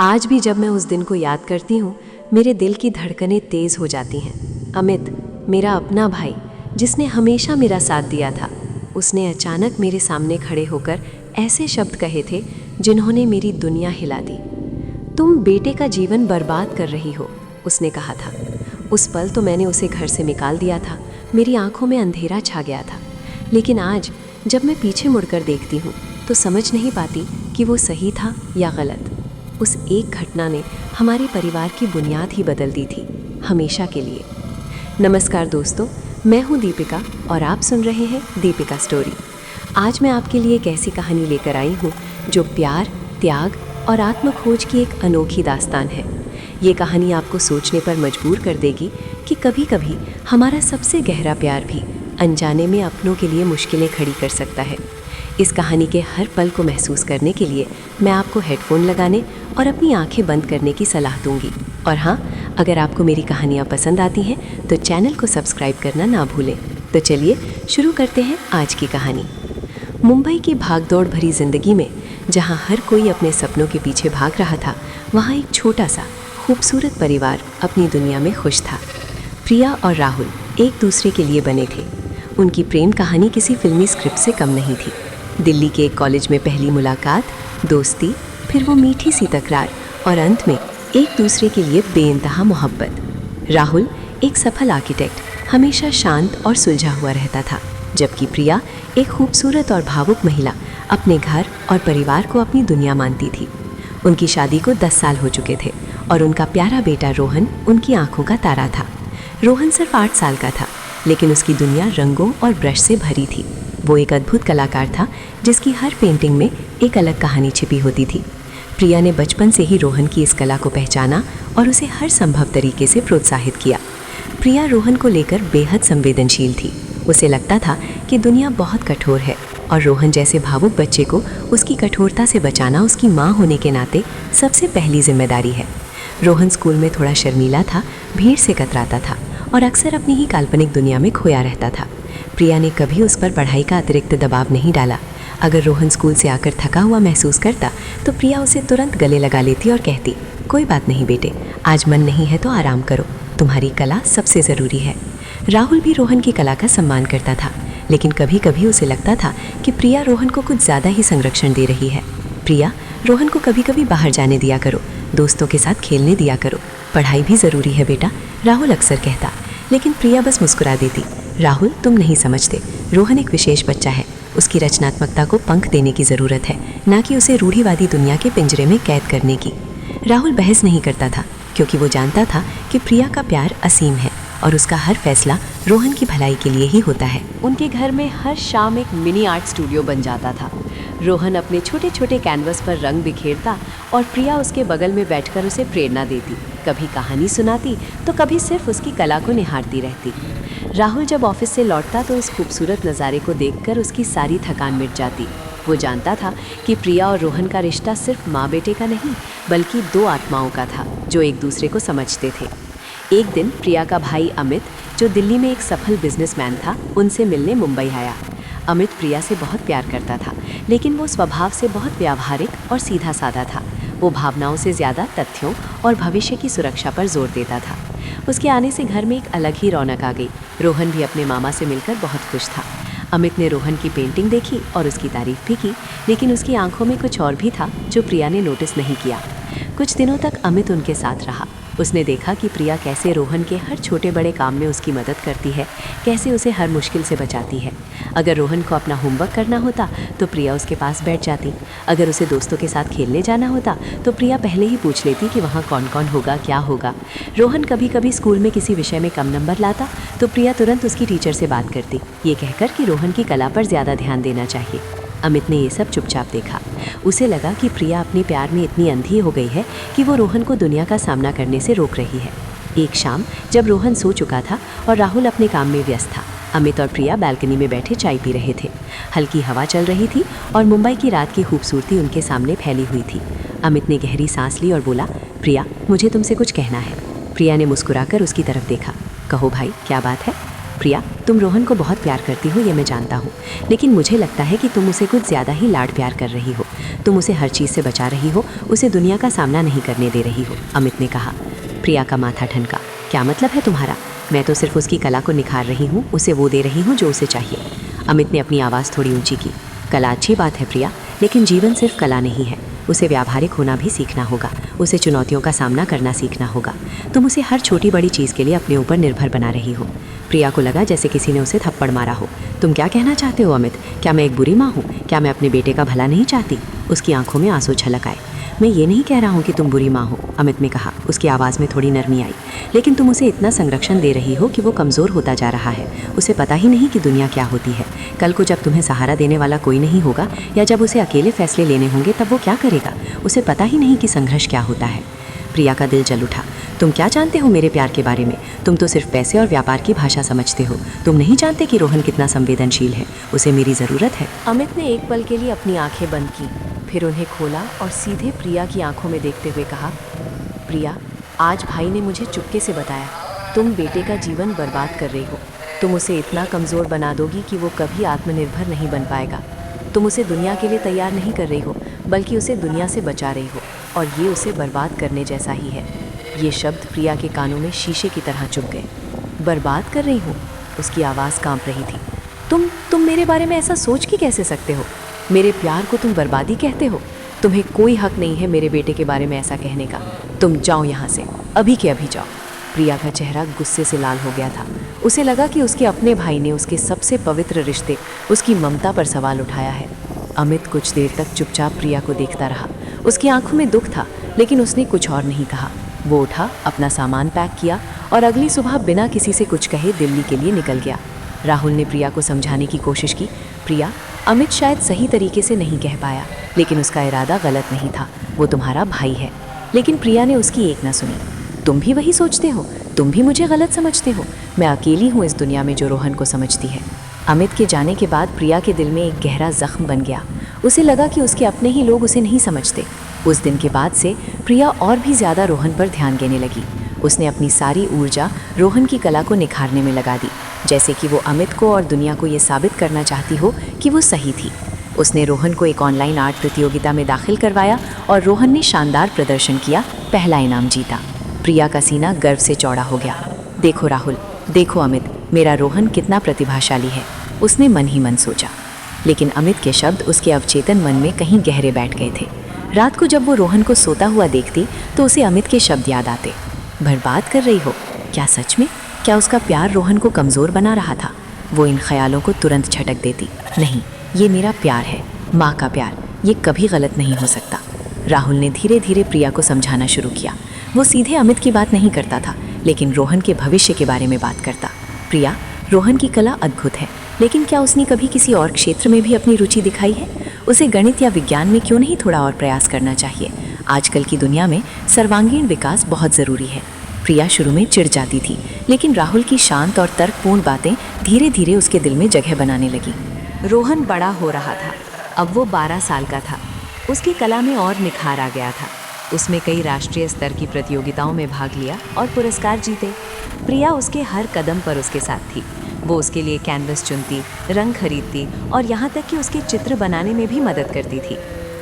आज भी जब मैं उस दिन को याद करती हूँ, मेरे दिल की धड़कनें तेज़ हो जाती हैं। अमित, मेरा अपना भाई, जिसने हमेशा मेरा साथ दिया था, उसने अचानक मेरे सामने खड़े होकर ऐसे शब्द कहे थे जिन्होंने मेरी दुनिया हिला दी। तुम बेटे का जीवन बर्बाद कर रही हो, उसने कहा था। उस पल तो मैंने उसे घर से निकाल दिया था, मेरी आंखों में अंधेरा छा गया था। लेकिन आज जब मैं पीछे मुड़कर देखती हूँ तो समझ नहीं पाती कि वो सही था या गलत। उस एक घटना ने हमारे परिवार की बुनियाद ही बदल दी थी, हमेशा के लिए। नमस्कार दोस्तों, मैं हूँ दीपिका और आप सुन रहे हैं दीपिका स्टोरी। आज मैं आपके लिए एक ऐसी कहानी लेकर आई हूँ जो प्यार, त्याग और आत्मखोज की एक अनोखी दास्तान है। ये कहानी आपको सोचने पर मजबूर कर देगी कि कभी कभी हमारा सबसे गहरा प्यार भी अनजाने में अपनों के लिए मुश्किलें खड़ी कर सकता है। इस कहानी के हर पल को महसूस करने के लिए मैं आपको हेडफोन लगाने और अपनी आंखें बंद करने की सलाह दूंगी। और हाँ, अगर आपको मेरी कहानियाँ पसंद आती हैं तो चैनल को सब्सक्राइब करना ना भूलें। तो चलिए शुरू करते हैं आज की कहानी। मुंबई की भागदौड़ भरी जिंदगी में जहाँ हर कोई अपने सपनों के पीछे भाग रहा था, वहाँ एक छोटा सा खूबसूरत परिवार अपनी दुनिया में खुश था। प्रिया और राहुल एक दूसरे के लिए बने थे। उनकी प्रेम कहानी किसी फिल्मी स्क्रिप्ट से कम नहीं थी। दिल्ली के एक कॉलेज में पहली मुलाकात, दोस्ती, फिर वो मीठी सी तकरार और अंत में एक दूसरे के लिए बेइंतहा मोहब्बत। राहुल एक सफल आर्किटेक्ट, हमेशा शांत और सुलझा हुआ रहता था, जबकि प्रिया एक खूबसूरत और भावुक महिला अपने घर और परिवार को अपनी दुनिया मानती थी। उनकी शादी को 10 साल हो चुके थे और उनका प्यारा बेटा रोहन उनकी आंखों का तारा था। रोहन सिर्फ 8 साल का था, लेकिन उसकी दुनिया रंगों और ब्रश से भरी थी। वो एक अद्भुत कलाकार था जिसकी हर पेंटिंग में एक अलग कहानी छिपी होती थी। प्रिया ने बचपन से ही रोहन की इस कला को पहचाना और उसे हर संभव तरीके से प्रोत्साहित किया। प्रिया रोहन को लेकर बेहद संवेदनशील थी। उसे लगता था कि दुनिया बहुत कठोर है और रोहन जैसे भावुक बच्चे को उसकी कठोरता से बचाना उसकी माँ होने के नाते सबसे पहली जिम्मेदारी है। रोहन स्कूल में थोड़ा शर्मीला था, भीड़ से कतराता था और अक्सर अपनी ही काल्पनिक दुनिया में खोया रहता था। प्रिया ने कभी उस पर पढ़ाई का अतिरिक्त दबाव नहीं डाला। अगर रोहन स्कूल से आकर थका हुआ महसूस करता तो प्रिया उसे तुरंत गले लगा लेती और कहती, कोई बात नहीं बेटे, आज मन नहीं है तो आराम करो, तुम्हारी कला सबसे ज़रूरी है। राहुल भी रोहन की कला का सम्मान करता था, लेकिन कभी कभी उसे लगता था कि प्रिया रोहन को कुछ ज़्यादा ही संरक्षण दे रही है। प्रिया, रोहन को कभी कभी बाहर जाने दिया करो, दोस्तों के साथ खेलने दिया करो, पढ़ाई भी ज़रूरी है बेटा, राहुल अक्सर कहता। लेकिन प्रिया बस मुस्कुरा देती, राहुल तुम नहीं समझते, रोहन एक विशेष बच्चा है, उसकी रचनात्मकता को पंख देने की ज़रूरत है, ना कि उसे रूढ़िवादी दुनिया के पिंजरे में कैद करने की। राहुल बहस नहीं करता था क्योंकि वो जानता था कि प्रिया का प्यार असीम है और उसका हर फैसला रोहन की भलाई के लिए ही होता है। उनके घर में हर शाम एक मिनी आर्ट स्टूडियो बन जाता था। रोहन अपने छोटे छोटे कैनवस पर रंग बिखेरता और प्रिया उसके बगल में बैठकर उसे प्रेरणा देती, कभी कहानी सुनाती तो कभी सिर्फ उसकी कला को निहारती रहती। राहुल जब ऑफिस से लौटता तो इस खूबसूरत नज़ारे को देखकर उसकी सारी थकान मिट जाती। वो जानता था कि प्रिया और रोहन का रिश्ता सिर्फ माँ बेटे का नहीं, बल्कि 2 आत्माओं का था जो एक दूसरे को समझते थे। एक दिन प्रिया का भाई अमित, जो दिल्ली में एक सफल बिजनेसमैन था, उनसे मिलने मुंबई आया। अमित प्रिया से बहुत प्यार करता था, लेकिन वो स्वभाव से बहुत व्यावहारिक और सीधा साधा था। वो भावनाओं से ज़्यादा तथ्यों और भविष्य की सुरक्षा पर जोर देता था। उसके आने से घर में एक अलग ही रौनक आ गई। रोहन भी अपने मामा से मिलकर बहुत खुश था। अमित ने रोहन की पेंटिंग देखी और उसकी तारीफ भी की, लेकिन उसकी आंखों में कुछ और भी था जो प्रिया ने नोटिस नहीं किया। कुछ दिनों तक अमित उनके साथ रहा। उसने देखा कि प्रिया कैसे रोहन के हर छोटे बड़े काम में उसकी मदद करती है, कैसे उसे हर मुश्किल से बचाती है। अगर रोहन को अपना होमवर्क करना होता तो प्रिया उसके पास बैठ जाती। अगर उसे दोस्तों के साथ खेलने जाना होता तो प्रिया पहले ही पूछ लेती कि वहाँ कौन कौन होगा, क्या होगा। रोहन कभी कभी स्कूल में किसी विषय में कम नंबर लाता तो प्रिया तुरंत उसकी टीचर से बात करती, ये कहकर कि रोहन की कला पर ज़्यादा ध्यान देना चाहिए। अमित ने ये सब चुपचाप देखा। उसे लगा कि प्रिया अपने प्यार में इतनी अंधी हो गई है कि वो रोहन को दुनिया का सामना करने से रोक रही है। एक शाम जब रोहन सो चुका था और राहुल अपने काम में व्यस्त था, अमित और प्रिया बालकनी में बैठे चाय पी रहे थे। हल्की हवा चल रही थी और मुंबई की रात की खूबसूरती उनके सामने फैली हुई थी। अमित ने गहरी सांस ली और बोला, प्रिया, मुझे तुमसे कुछ कहना है। प्रिया ने मुस्कुराकर उसकी तरफ देखा। कहो भाई, क्या बात है? प्रिया, तुम रोहन को बहुत प्यार करती हो, ये मैं जानता हूँ, लेकिन मुझे लगता है कि तुम उसे कुछ ज़्यादा ही लाड प्यार कर रही हो। तुम उसे हर चीज़ से बचा रही हो, उसे दुनिया का सामना नहीं करने दे रही हो, अमित ने कहा। प्रिया का माथा ठनका। क्या मतलब है तुम्हारा? मैं तो सिर्फ उसकी कला को निखार रही हूँ, उसे वो दे रही हूँ जो उसे चाहिए। अमित ने अपनी आवाज़ थोड़ी ऊंची की। कला अच्छी बात है प्रिया, लेकिन जीवन सिर्फ कला नहीं है। उसे व्यावहारिक होना भी सीखना होगा, उसे चुनौतियों का सामना करना सीखना होगा। तुम उसे हर छोटी बड़ी चीज़ के लिए अपने ऊपर निर्भर बना रही हो। प्रिया को लगा जैसे किसी ने उसे थप्पड़ मारा हो। तुम क्या कहना चाहते हो अमित? क्या मैं एक बुरी माँ हूँ? क्या मैं अपने बेटे का भला नहीं चाहती? उसकी आंखों में आंसू छलक आए। मैं ये नहीं कह रहा हूँ कि तुम बुरी माँ हो, अमित ने कहा। उसकी आवाज़ में थोड़ी नरमी आई। लेकिन तुम उसे इतना संरक्षण दे रही हो कि वो कमज़ोर होता जा रहा है। उसे पता ही नहीं कि दुनिया क्या होती है। कल को जब तुम्हें सहारा देने वाला कोई नहीं होगा या जब उसे अकेले फैसले लेने होंगे, तब वो क्या करेगा? उसे पता ही नहीं कि संघर्ष क्या होता है। प्रिया का दिल जल उठा। तुम क्या जानते हो मेरे प्यार के बारे में? तुम तो सिर्फ पैसे और व्यापार की भाषा समझते हो। तुम नहीं जानते कि रोहन कितना संवेदनशील है, उसे मेरी ज़रूरत है। अमित ने एक पल के लिए अपनी आंखें बंद की, फिर उन्हें खोला और सीधे प्रिया की आंखों में देखते हुए कहा, प्रिया, आज भाई ने मुझे चुपके से बताया, तुम बेटे का जीवन बर्बाद कर रही हो। तुम उसे इतना कमज़ोर बना दोगी कि वो कभी आत्मनिर्भर नहीं बन पाएगा। तुम उसे दुनिया के लिए तैयार नहीं कर रही हो, बल्कि उसे दुनिया से बचा रही हो, और ये उसे बर्बाद करने जैसा ही है। ये शब्द प्रिया के कानों में शीशे की तरह चुभ गए। बर्बाद कर रही हो? उसकी आवाज़ कांप रही थी। तुम मेरे बारे में ऐसा सोच के कैसे सकते हो? मेरे प्यार को तुम बर्बादी कहते हो? तुम्हें कोई हक नहीं है मेरे बेटे के बारे में ऐसा कहने का। तुम जाओ यहाँ से, अभी के अभी जाओ। प्रिया का चेहरा गुस्से से लाल हो गया था। उसे लगा कि उसके अपने भाई ने उसके सबसे पवित्र रिश्ते, उसकी ममता पर सवाल उठाया है। अमित कुछ देर तक चुपचाप प्रिया को देखता रहा। उसकी आंखों में दुख था, लेकिन उसने कुछ और नहीं कहा। वो उठा, अपना सामान पैक किया और अगली सुबह बिना किसी से कुछ कहे दिल्ली के लिए निकल गया। राहुल ने प्रिया को समझाने की कोशिश की। प्रिया, अमित शायद सही तरीके से नहीं कह पाया, लेकिन उसका इरादा गलत नहीं था। वो तुम्हारा भाई है। लेकिन प्रिया ने उसकी एक न सुनी। तुम भी वही सोचते हो? तुम भी मुझे गलत समझते हो? मैं अकेली हूँ इस दुनिया में जो रोहन को समझती है। अमित के जाने के बाद प्रिया के दिल में एक गहरा जख्म बन गया। उसे लगा कि उसके अपने ही लोग उसे नहीं समझते। उस दिन के बाद से प्रिया और भी ज़्यादा रोहन पर ध्यान देने लगी। उसने अपनी सारी ऊर्जा रोहन की कला को निखारने में लगा दी, जैसे कि वो अमित को और दुनिया को ये साबित करना चाहती हो कि वो सही थी। उसने रोहन को एक ऑनलाइन आर्ट प्रतियोगिता में दाखिल करवाया और रोहन ने शानदार प्रदर्शन किया, पहला इनाम जीता। प्रिया का सीना गर्व से चौड़ा हो गया। देखो राहुल, देखो अमित, मेरा रोहन कितना प्रतिभाशाली है, उसने मन ही मन सोचा। लेकिन अमित के शब्द उसके अवचेतन मन में कहीं गहरे बैठ गए थे। रात को जब वो रोहन को सोता हुआ देखती तो उसे अमित के शब्द याद आते। बर्बाद कर रही हो? क्या सच में? क्या उसका प्यार रोहन को कमज़ोर बना रहा था? वो इन ख्यालों को तुरंत झटक देती। नहीं, ये मेरा प्यार है, माँ का प्यार, ये कभी गलत नहीं हो सकता। राहुल ने धीरे धीरे प्रिया को समझाना शुरू किया। वो सीधे अमित की बात नहीं करता था, लेकिन रोहन के भविष्य के बारे में बात करता। प्रिया, रोहन की कला अद्भुत है, लेकिन क्या उसने कभी किसी और क्षेत्र में भी अपनी रुचि दिखाई है? उसे गणित या विज्ञान में क्यों नहीं थोड़ा और प्रयास करना चाहिए? आजकल की दुनिया में सर्वांगीण विकास बहुत ज़रूरी है। प्रिया शुरू में चिढ़ जाती थी, लेकिन राहुल की शांत और तर्कपूर्ण बातें धीरे धीरे उसके दिल में जगह बनाने लगी। रोहन बड़ा हो रहा था। अब वो 12 साल का था। उसकी कला में और निखार आ गया था। उसमें कई राष्ट्रीय स्तर की प्रतियोगिताओं में भाग लिया और पुरस्कार जीते। प्रिया उसके हर कदम पर उसके साथ थी। वो उसके लिए कैनवस चुनती, रंग खरीदती और यहाँ तक कि उसके चित्र बनाने में भी मदद करती थी।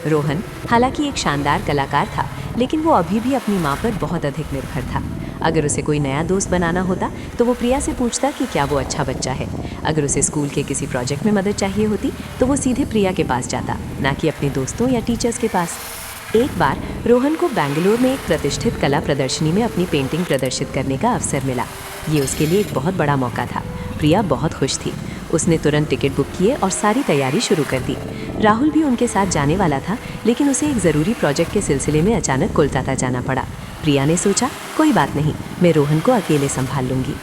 रोहन हालांकि एक शानदार कलाकार था, लेकिन वो अभी भी अपनी माँ पर बहुत अधिक निर्भर था। अगर उसे कोई नया दोस्त बनाना होता तो वो प्रिया से पूछता कि क्या वो अच्छा बच्चा है। अगर उसे स्कूल के किसी प्रोजेक्ट में मदद चाहिए होती तो वो सीधे प्रिया के पास जाता, ना कि अपने दोस्तों या टीचर्स के पास। एक बार रोहन को बेंगलुरु में एक प्रतिष्ठित कला प्रदर्शनी में अपनी पेंटिंग प्रदर्शित करने का अवसर मिला। ये उसके लिए एक बहुत बड़ा मौका था। प्रिया बहुत खुश थी। उसने तुरंत टिकट बुक किए और सारी तैयारी शुरू कर दी। राहुल भी उनके साथ जाने वाला था, लेकिन उसे एक ज़रूरी प्रोजेक्ट के सिलसिले में अचानक कोलकाता जाना पड़ा। प्रिया ने सोचा, कोई बात नहीं, मैं रोहन को अकेले संभाल लूँगी।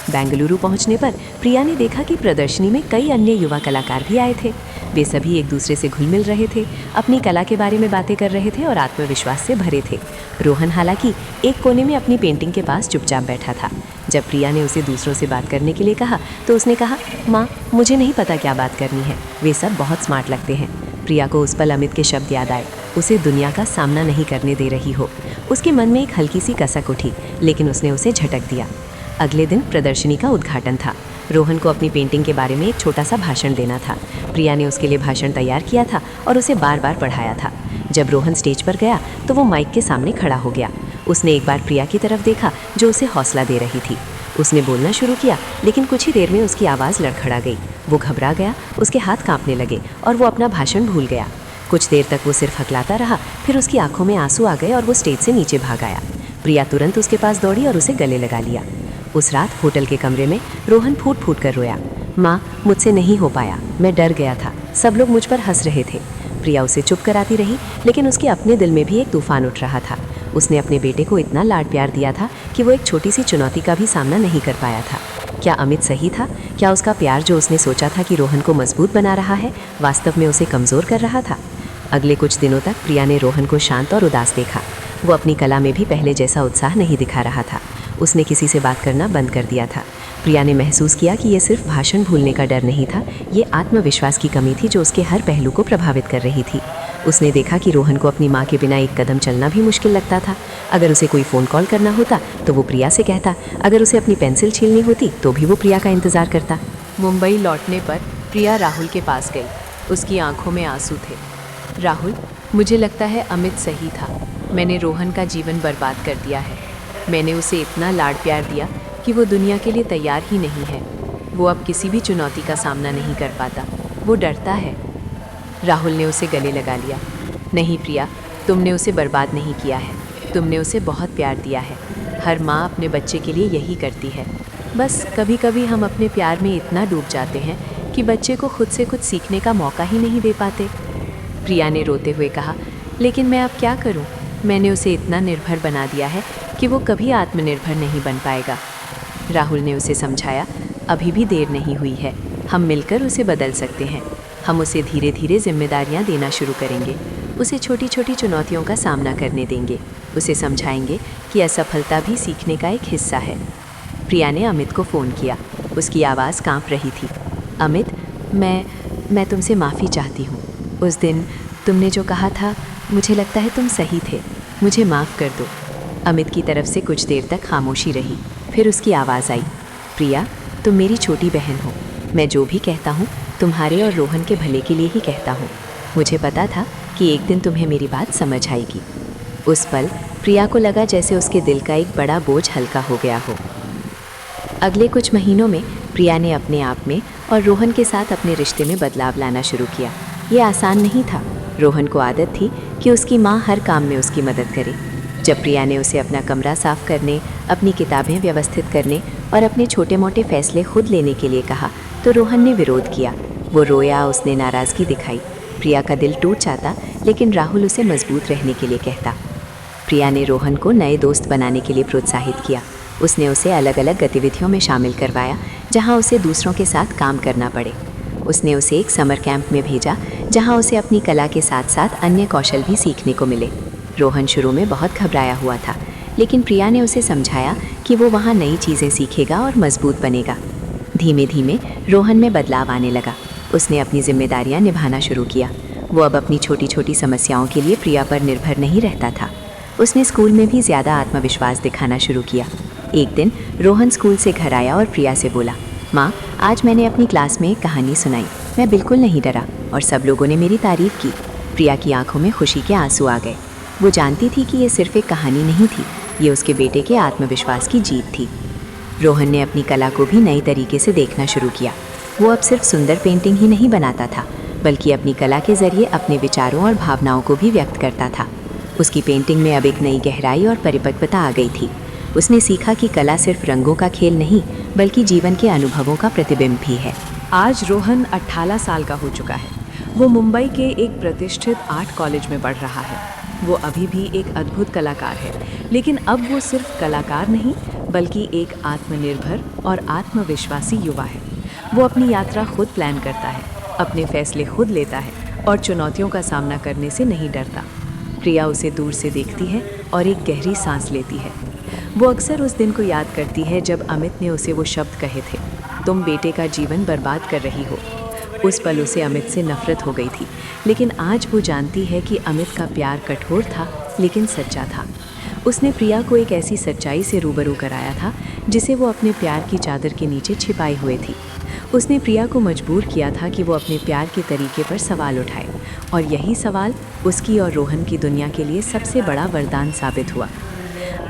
बेंगलुरु पहुंचने पर प्रिया ने देखा कि प्रदर्शनी में कई अन्य युवा कलाकार भी आए थे। वे सभी एक दूसरे से घुल मिल रहे थे, अपनी कला के बारे में बातें कर रहे थे और आत्मविश्वास से भरे थे। रोहन हालांकि एक कोने में अपनी पेंटिंग के पास चुपचाप बैठा था। जब प्रिया ने उसे दूसरों से बात करने के लिए कहा तो उसने कहा, माँ, मुझे नहीं पता क्या बात करनी है, वे सब बहुत स्मार्ट लगते हैं। प्रिया को उस पल अमित के शब्द याद आए, उसे दुनिया का सामना नहीं करने दे रही हो। उसके मन में एक हल्की सी कसक उठी, लेकिन उसने उसे झटक दिया। अगले दिन प्रदर्शनी का उद्घाटन था। रोहन को अपनी पेंटिंग के बारे में एक छोटा सा भाषण देना था। प्रिया ने उसके लिए भाषण तैयार किया था और उसे बार बार पढ़ाया था। जब रोहन स्टेज पर गया तो वो माइक के सामने खड़ा हो गया। उसने एक बार प्रिया की तरफ देखा जो उसे हौसला दे रही थी। उसने बोलना शुरू किया, लेकिन कुछ ही देर में उसकी आवाज़ लड़खड़ा गई। वो घबरा गया, उसके हाथ कांपने लगे और वो अपना भाषण भूल गया। कुछ देर तक वो सिर्फ हकलाता रहा, फिर उसकी आंखों में आंसू आ गए और वो स्टेज से नीचे भाग आया। प्रिया तुरंत उसके पास दौड़ी और उसे गले लगा लिया। उस रात होटल के कमरे में रोहन फूट फूट कर रोया। माँ, मुझसे नहीं हो पाया, मैं डर गया था, सब लोग मुझ पर हंस रहे थे। प्रिया उसे चुप कराती रही, लेकिन उसके अपने दिल में भी एक तूफान उठ रहा था। उसने अपने बेटे को इतना लाड प्यार दिया था कि वो एक छोटी सी चुनौती का भी सामना नहीं कर पाया था। क्या अमित सही था? क्या उसका प्यार जो उसने सोचा था कि रोहन को मजबूत बना रहा है, वास्तव में उसे कमज़ोर कर रहा था? अगले कुछ दिनों तक प्रिया ने रोहन को शांत और उदास देखा। वो अपनी कला में भी पहले जैसा उत्साह नहीं दिखा रहा था। उसने किसी से बात करना बंद कर दिया था। प्रिया ने महसूस किया कि ये सिर्फ भाषण भूलने का डर नहीं था, ये आत्मविश्वास की कमी थी जो उसके हर पहलू को प्रभावित कर रही थी। उसने देखा कि रोहन को अपनी माँ के बिना एक कदम चलना भी मुश्किल लगता था। अगर उसे कोई फ़ोन कॉल करना होता तो वो प्रिया से कहता, अगर उसे अपनी पेंसिल छीलनी होती तो भी वो प्रिया का इंतज़ार करता। मुंबई लौटने पर प्रिया राहुल के पास गई। उसकी आंखों में आंसू थे। राहुल, मुझे लगता है अमित सही था। मैंने रोहन का जीवन बर्बाद कर दिया है। मैंने उसे इतना लाड प्यार दिया कि वो दुनिया के लिए तैयार ही नहीं है। वो अब किसी भी चुनौती का सामना नहीं कर पाता, वो डरता है। राहुल ने उसे गले लगा लिया। नहीं प्रिया, तुमने उसे बर्बाद नहीं किया है, तुमने उसे बहुत प्यार दिया है। हर माँ अपने बच्चे के लिए यही करती है। बस कभी कभी हम अपने प्यार में इतना डूब जाते हैं कि बच्चे को खुद से कुछ सीखने का मौका ही नहीं दे पाते। प्रिया ने रोते हुए कहा, लेकिन मैं अब क्या करूं? मैंने उसे इतना निर्भर बना दिया है कि वो कभी आत्मनिर्भर नहीं बन पाएगा। राहुल ने उसे समझाया, अभी भी देर नहीं हुई है, हम मिलकर उसे बदल सकते हैं। हम उसे धीरे धीरे जिम्मेदारियां देना शुरू करेंगे, उसे छोटी छोटी चुनौतियों का सामना करने देंगे, उसे समझाएंगे कि असफलता भी सीखने का एक हिस्सा है। प्रिया ने अमित को फ़ोन किया। उसकी आवाज़ कांप रही थी। अमित, मैं तुमसे माफ़ी चाहती हूँ। उस दिन तुमने जो कहा था, मुझे लगता है तुम सही थे, मुझे माफ़ कर दो। अमित की तरफ से कुछ देर तक खामोशी रही। फिर उसकी आवाज़ आई, प्रिया, तुम मेरी छोटी बहन हो। मैं जो भी कहता हूँ तुम्हारे और रोहन के भले के लिए ही कहता हूँ। मुझे पता था कि एक दिन तुम्हें मेरी बात समझ आएगी। उस पल प्रिया को लगा जैसे उसके दिल का एक बड़ा बोझ हल्का हो गया हो। अगले कुछ महीनों में प्रिया ने अपने आप में और रोहन के साथ अपने रिश्ते में बदलाव लाना शुरू किया। ये आसान नहीं था। रोहन को आदत थी कि उसकी माँ हर काम में उसकी मदद करे। जब प्रिया ने उसे अपना कमरा साफ करने, अपनी किताबें व्यवस्थित करने और अपने छोटे मोटे फैसले खुद लेने के लिए कहा तो रोहन ने विरोध किया। वो रोया, उसने नाराज़गी दिखाई। प्रिया का दिल टूट जाता, लेकिन राहुल उसे मजबूत रहने के लिए कहता। प्रिया ने रोहन को नए दोस्त बनाने के लिए प्रोत्साहित किया। उसने उसे अलग अलग गतिविधियों में शामिल करवाया जहां उसे दूसरों के साथ काम करना पड़े। उसने उसे एक समर कैंप में भेजा जहां उसे अपनी कला के साथ साथ अन्य कौशल भी सीखने को मिले। रोहन शुरू में बहुत घबराया हुआ था, लेकिन प्रिया ने उसे समझाया कि वो वहाँ नई चीज़ें सीखेगा और मजबूत बनेगा। धीमे धीमे रोहन में बदलाव आने लगा। उसने अपनी जिम्मेदारियां निभाना शुरू किया। वो अब अपनी छोटी छोटी समस्याओं के लिए प्रिया पर निर्भर नहीं रहता था। उसने स्कूल में भी ज़्यादा आत्मविश्वास दिखाना शुरू किया। एक दिन रोहन स्कूल से घर आया और प्रिया से बोला, माँ, आज मैंने अपनी क्लास में एक कहानी सुनाई। मैं बिल्कुल नहीं डरा और सब लोगों ने मेरी तारीफ़ की। प्रिया की आंखों में खुशी के आंसू आ गए। वो जानती थी कि ये सिर्फ एक कहानी नहीं थी, ये उसके बेटे के आत्मविश्वास की जीत थी। रोहन ने अपनी कला को भी नई तरीके से देखना शुरू किया। वो अब सिर्फ सुंदर पेंटिंग ही नहीं बनाता था, बल्कि अपनी कला के ज़रिए अपने विचारों और भावनाओं को भी व्यक्त करता था। उसकी पेंटिंग में अब एक नई गहराई और परिपक्वता आ गई थी। उसने सीखा कि कला सिर्फ रंगों का खेल नहीं, बल्कि जीवन के अनुभवों का प्रतिबिंब भी है। आज रोहन 18 साल का हो चुका है। वो मुंबई के एक प्रतिष्ठित आर्ट कॉलेज में पढ़ रहा है। वो अभी भी एक अद्भुत कलाकार है, लेकिन अब वो सिर्फ कलाकार नहीं, बल्कि एक आत्मनिर्भर और आत्मविश्वासी युवा है। वो अपनी यात्रा खुद प्लान करता है, अपने फैसले खुद लेता है और चुनौतियों का सामना करने से नहीं डरता। प्रिया उसे दूर से देखती है और एक गहरी सांस लेती है। वो अक्सर उस दिन को याद करती है जब अमित ने उसे वो शब्द कहे थे, तुम बेटे का जीवन बर्बाद कर रही हो। उस पल उसे अमित से नफरत हो गई थी, लेकिन आज वो जानती है कि अमित का प्यार कठोर था लेकिन सच्चा था। उसने प्रिया को एक ऐसी सच्चाई से रूबरू कराया था जिसे वो अपने प्यार की चादर के नीचे छिपाई हुई थी। उसने प्रिया को मजबूर किया था कि वो अपने प्यार के तरीके पर सवाल उठाए, और यही सवाल उसकी और रोहन की दुनिया के लिए सबसे बड़ा वरदान साबित हुआ।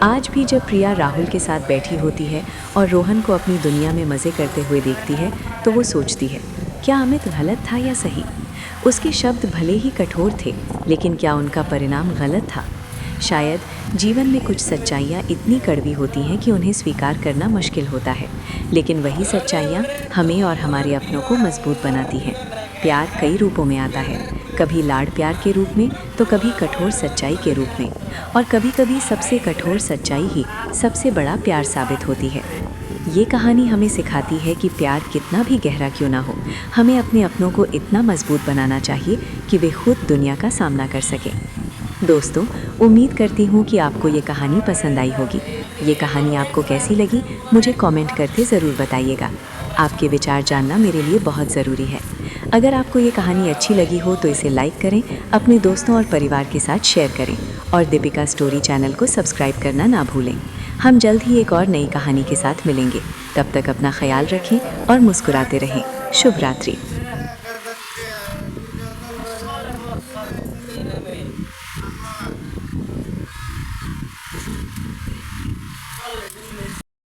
आज भी जब प्रिया राहुल के साथ बैठी होती है और रोहन को अपनी दुनिया में मज़े करते हुए देखती है तो वो सोचती है, क्या अमित गलत था या सही? उसके शब्द भले ही कठोर थे, लेकिन क्या उनका परिणाम गलत था? शायद जीवन में कुछ सच्चाइयाँ इतनी कड़वी होती हैं कि उन्हें स्वीकार करना मुश्किल होता है, लेकिन वही सच्चाइयाँ हमें और हमारे अपनों को मजबूत बनाती हैं। प्यार कई रूपों में आता है, कभी लाड़ प्यार के रूप में, तो कभी कठोर सच्चाई के रूप में, और कभी कभी सबसे कठोर सच्चाई ही सबसे बड़ा प्यार साबित होती है। ये कहानी हमें सिखाती है कि प्यार कितना भी गहरा क्यों ना हो, हमें अपने अपनों को इतना मजबूत बनाना चाहिए कि वे खुद दुनिया का सामना कर सकें। दोस्तों, उम्मीद करती हूँ कि आपको ये कहानी पसंद आई होगी। ये कहानी आपको कैसी लगी मुझे कमेंट करके ज़रूर बताइएगा। आपके विचार जानना मेरे लिए बहुत ज़रूरी है। अगर आपको ये कहानी अच्छी लगी हो तो इसे लाइक करें, अपने दोस्तों और परिवार के साथ शेयर करें, और दीपिका स्टोरी चैनल को सब्सक्राइब करना ना भूलें। हम जल्द ही एक और नई कहानी के साथ मिलेंगे। तब तक अपना ख्याल रखें और मुस्कुराते रहें। शुभ रात्रि।